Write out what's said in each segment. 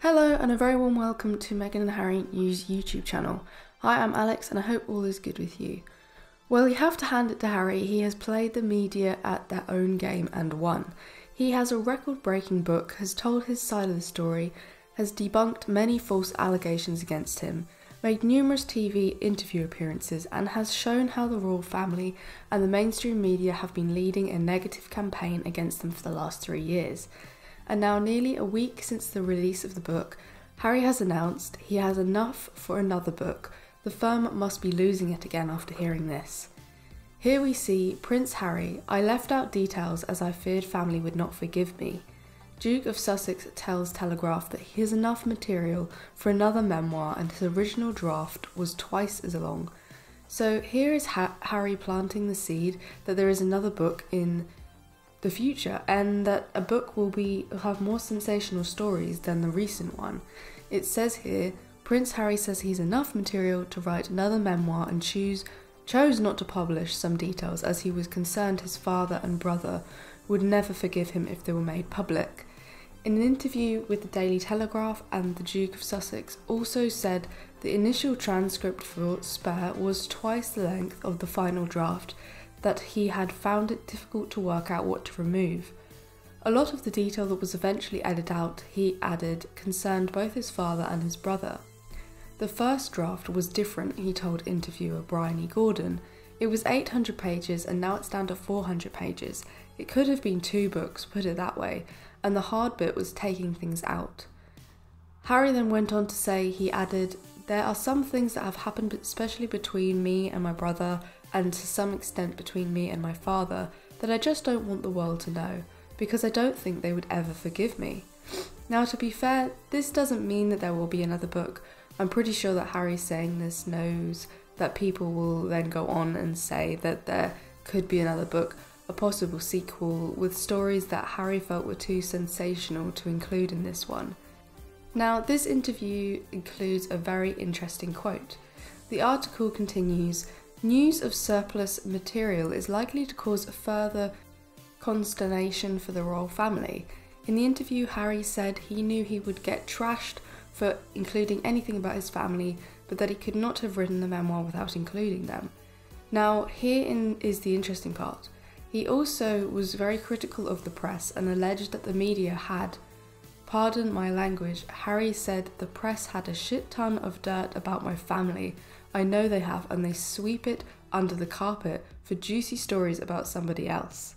Hello and a very warm welcome to Meghan and Harry News YouTube channel. Hi, I'm Alex and I hope all is good with you. Well, you have to hand it to Harry, he has played the media at their own game and won. He has a record-breaking book, has told his side of the story, has debunked many false allegations against him, made numerous TV interview appearances and has shown how the royal family and the mainstream media have been leading a negative campaign against them for the last 3 years. And now, nearly a week since the release of the book, Harry has announced he has enough for another book. The firm must be losing it again after hearing this. Here we see Prince Harry. I left out details as I feared family would not forgive me. Duke of Sussex tells Telegraph that he has enough material for another memoir and his original draft was twice as long. So here is Harry planting the seed that there is another book in the future and that a book will have more sensational stories than the recent one. It says here, Prince Harry says he's enough material to write another memoir and chose not to publish some details as he was concerned his father and brother would never forgive him if they were made public. In an interview with the Daily Telegraph, and the Duke of Sussex also said the initial transcript for Spare was twice the length of the final draft, that he had found it difficult to work out what to remove. A lot of the detail that was eventually edited out, he added, concerned both his father and his brother. The first draft was different, he told interviewer Brian E. Gordon. It was 800 pages and now it's down to 400 pages. It could have been 2 books, put it that way, and the hard bit was taking things out. Harry then went on to say, he added, there are some things that have happened especially between me and my brother and to some extent between me and my father that I just don't want the world to know because I don't think they would ever forgive me. Now, to be fair, this doesn't mean that there will be another book. I'm pretty sure that Harry saying this knows that people will then go on and say that there could be another book, a possible sequel with stories that Harry felt were too sensational to include in this one. Now, this interview includes a very interesting quote. The article continues, news of surplus material is likely to cause further consternation for the royal family. In the interview, Harry said he knew he would get trashed for including anything about his family, but that he could not have written the memoir without including them. Now, is the interesting part. He also was very critical of the press and alleged that the media had, pardon my language, Harry said the press had a shit ton of dirt about my family. I know they have, and they sweep it under the carpet for juicy stories about somebody else.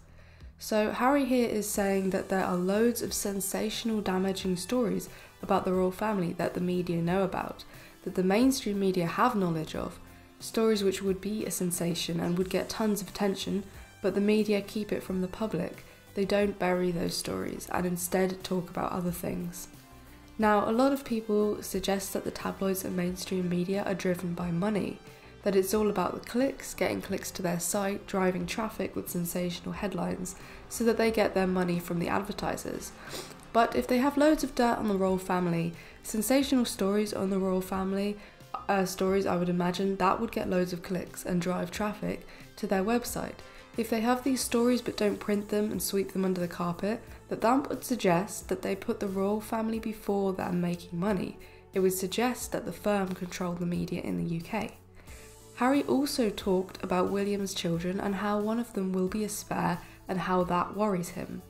So Harry here is saying that there are loads of sensational, damaging stories about the royal family that the media know about, that the mainstream media have knowledge of, stories which would be a sensation and would get tons of attention, but the media keep it from the public. They don't bury those stories and instead talk about other things. Now, a lot of people suggest that the tabloids and mainstream media are driven by money, that it's all about the clicks, getting clicks to their site, driving traffic with sensational headlines, so that they get their money from the advertisers. But if they have loads of dirt on the royal family, sensational stories on the royal family, stories I would imagine, that would get loads of clicks and drive traffic to their website. If they have these stories but don't print them and sweep them under the carpet, that would suggest that they put the royal family before them making money. It would suggest that the firm controlled the media in the UK. Harry also talked about William's children and how one of them will be a spare and how that worries him.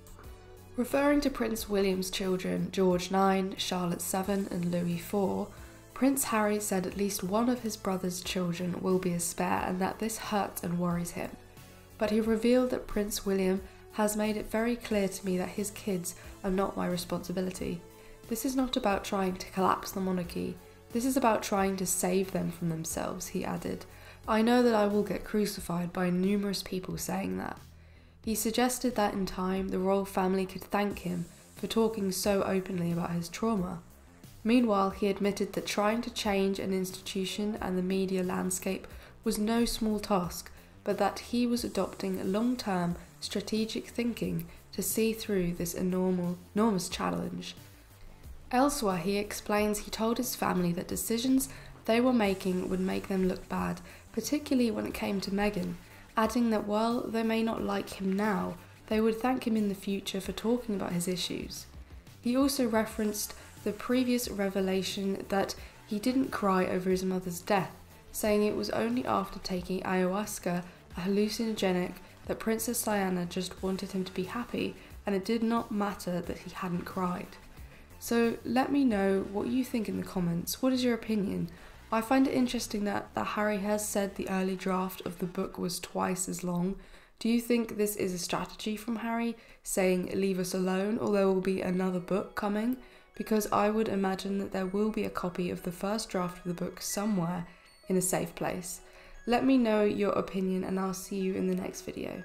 Referring to Prince William's children, George 9, Charlotte 7 and Louis 4, Prince Harry said at least one of his brother's children will be a spare and that this hurts and worries him. But he revealed that Prince William has made it very clear to me that his kids are not my responsibility. This is not about trying to collapse the monarchy. This is about trying to save them from themselves, he added. I know that I will get crucified by numerous people saying that. He suggested that in time the royal family could thank him for talking so openly about his trauma. Meanwhile, he admitted that trying to change an institution and the media landscape was no small task, but that he was adopting long-term strategic thinking to see through this enormous challenge. Elsewhere, he explains he told his family that decisions they were making would make them look bad, particularly when it came to Meghan, adding that while they may not like him now, they would thank him in the future for talking about his issues. He also referenced the previous revelation that he didn't cry over his mother's death, saying it was only after taking ayahuasca, a hallucinogenic, that Princess Diana just wanted him to be happy and it did not matter that he hadn't cried. So let me know what you think in the comments. What is your opinion? I find it interesting that Harry has said the early draft of the book was twice as long. Do you think this is a strategy from Harry, saying leave us alone, or there will be another book coming? Because I would imagine that there will be a copy of the first draft of the book somewhere in a safe place. Let me know your opinion and I'll see you in the next video.